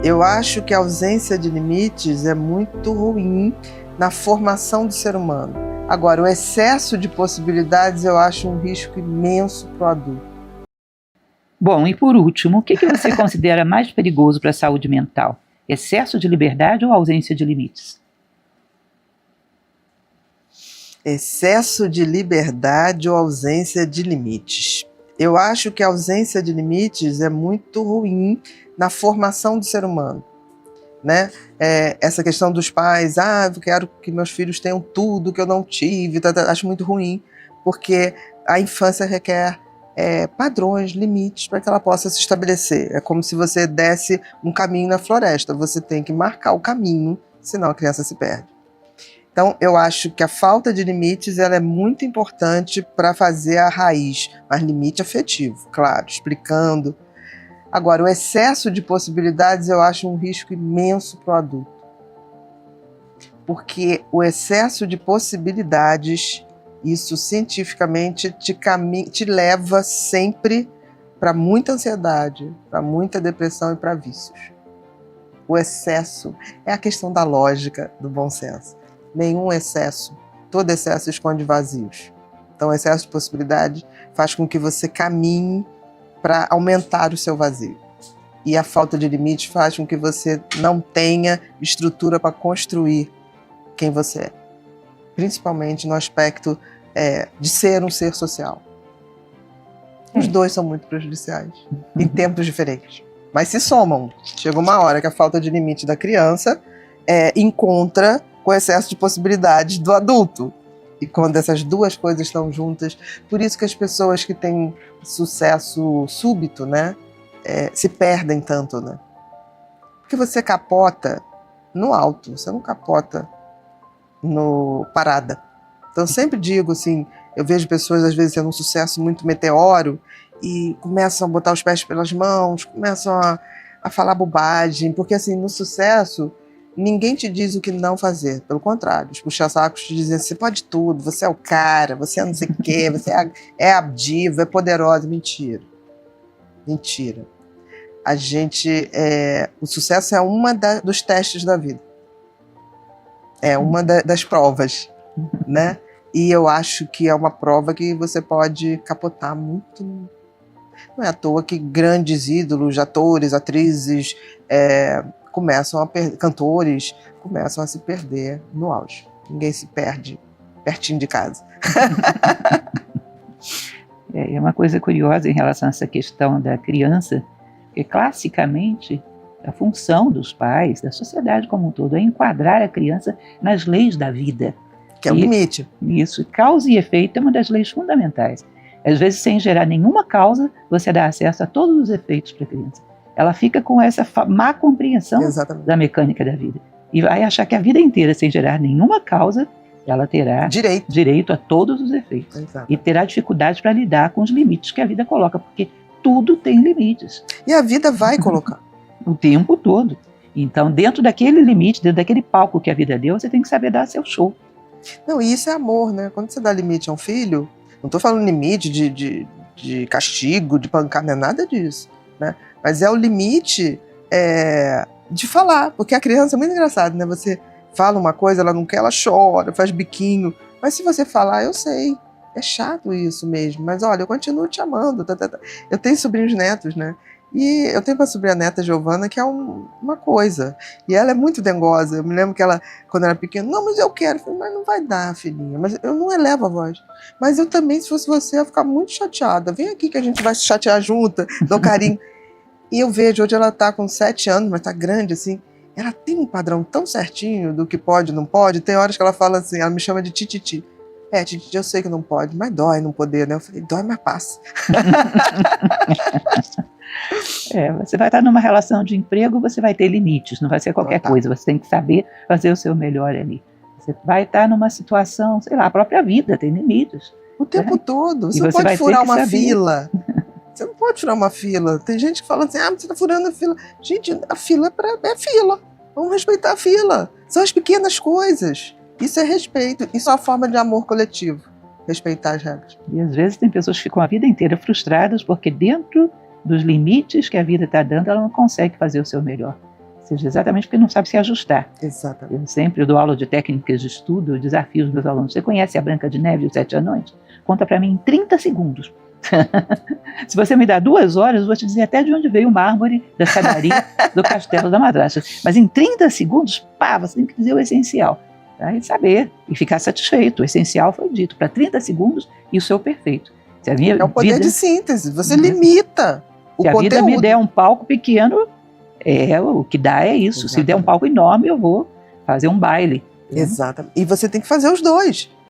Eu acho que a ausência de limites é muito ruim na formação do ser humano. Agora, o excesso de possibilidades eu acho um risco imenso para o adulto. Bom, e por último, o que você considera mais perigoso para a saúde mental? Excesso de liberdade ou ausência de limites? Excesso de liberdade ou ausência de limites? Eu acho que a ausência de limites é muito ruim na formação do ser humano, né? Essa questão dos pais, eu quero que meus filhos tenham tudo que eu não tive, acho muito ruim, porque a infância requer padrões, limites para que ela possa se estabelecer. É como se você desse um caminho na floresta, você tem que marcar o caminho, senão a criança se perde. Então, eu acho que a falta de limites ela é muito importante para fazer a raiz, mas limite afetivo, claro, explicando. Agora, o excesso de possibilidades eu acho um risco imenso para o adulto. Porque o excesso de possibilidades, isso cientificamente te leva sempre para muita ansiedade, para muita depressão e para vícios. O excesso é a questão da lógica, do bom senso. Nenhum excesso, todo excesso esconde vazios. Então, o excesso de possibilidade faz com que você caminhe para aumentar o seu vazio. E a falta de limite faz com que você não tenha estrutura para construir quem você é. Principalmente no aspecto de ser um ser social. Os dois são muito prejudiciais, em tempos diferentes. Mas se somam. Chega uma hora que a falta de limite da criança encontra com o excesso de possibilidades do adulto. E quando essas duas coisas estão juntas, por isso que as pessoas que têm sucesso súbito, né, se perdem tanto, né? Porque você capota no alto, você não capota no parada. Então eu sempre digo assim, eu vejo pessoas às vezes tendo um sucesso muito meteoro e começam a botar os pés pelas mãos, começam a falar bobagem, porque assim, no sucesso ninguém te diz o que não fazer, pelo contrário, os puxa-sacos te dizem, você pode tudo, você é o cara, você é não sei o quê, você é a diva, é poderosa. Mentira. Mentira. O sucesso é uma dos testes da vida. É uma das provas, né? E eu acho que é uma prova que você pode capotar muito. Não é à toa que grandes ídolos, atores, atrizes, cantores começam a se perder no auge. Ninguém se perde pertinho de casa. É uma coisa curiosa em relação a essa questão da criança, que classicamente a função dos pais, da sociedade como um todo, é enquadrar a criança nas leis da vida. Que é o limite. Isso, causa e efeito é uma das leis fundamentais. Às vezes, sem gerar nenhuma causa, você dá acesso a todos os efeitos para a criança. Ela fica com essa má compreensão Exatamente. da mecânica da vida. E vai achar que a vida inteira, sem gerar nenhuma causa, ela terá direito a todos os efeitos. Exato. E terá dificuldade para lidar com os limites que a vida coloca, porque tudo tem limites. E a vida vai colocar. O tempo todo. Então, dentro daquele limite, dentro daquele palco que a vida deu, você tem que saber dar seu show. Não, e isso é amor, né? Quando você dá limite a um filho, não estou falando limite de castigo, de pancar, não é nada disso, né? Mas é o limite de falar, porque a criança é muito engraçada, né? Você fala uma coisa, ela não quer, ela chora, faz biquinho, mas se você falar, eu sei, é chato isso mesmo, mas olha, eu continuo te amando. Eu tenho sobrinhos netos, né? E eu tenho uma sobrinha neta, Giovana, que é uma coisa. E ela é muito dengosa. Eu me lembro que ela, quando era pequena, não, mas eu quero. Eu falei, mas não vai dar, filhinha. Mas eu não elevo a voz. Mas eu também, se fosse você, ia ficar muito chateada. Vem aqui que a gente vai se chatear junta, dou carinho. E eu vejo, hoje ela tá com 7 anos, mas tá grande, assim. Ela tem um padrão tão certinho do que pode e não pode. Tem horas que ela fala assim, ela me chama de tititi. Tititi, eu sei que não pode, mas dói não poder, né? Eu falei, dói, mas passa. Você vai estar numa relação de emprego, você vai ter limites, não vai ser qualquer coisa, você tem que saber fazer o seu melhor ali. Você vai estar numa situação, sei lá, a própria vida tem limites. O tempo todo, você não pode furar uma fila. Você não pode furar uma fila. Tem gente que fala assim, você está furando a fila. Gente, a fila é fila. Vamos respeitar a fila. São as pequenas coisas. Isso é respeito, isso é uma forma de amor coletivo. Respeitar as regras. E às vezes tem pessoas que ficam a vida inteira frustradas porque dentro dos limites que a vida está dando, ela não consegue fazer o seu melhor. seja, exatamente porque não sabe se ajustar. Exatamente. Eu sempre dou aula de técnicas de estudo, eu desafio os meus alunos. Você conhece a Branca de Neve e os 7 Anões? Conta para mim em 30 segundos. Se você me dá 2 horas, eu vou te dizer até de onde veio o mármore da escadaria do Castelo da Madrasta. Mas em 30 segundos, pá, você tem que dizer o essencial. Tá? E saber, e ficar satisfeito. O essencial foi dito. Para 30 segundos, isso é o perfeito. Se a minha É o poder vida, de síntese, você limita o se a conteúdo. vida me der um palco pequeno, o que dá é isso. Exatamente. Se der um palco enorme, eu vou fazer um baile. Exatamente. E você tem que fazer os dois.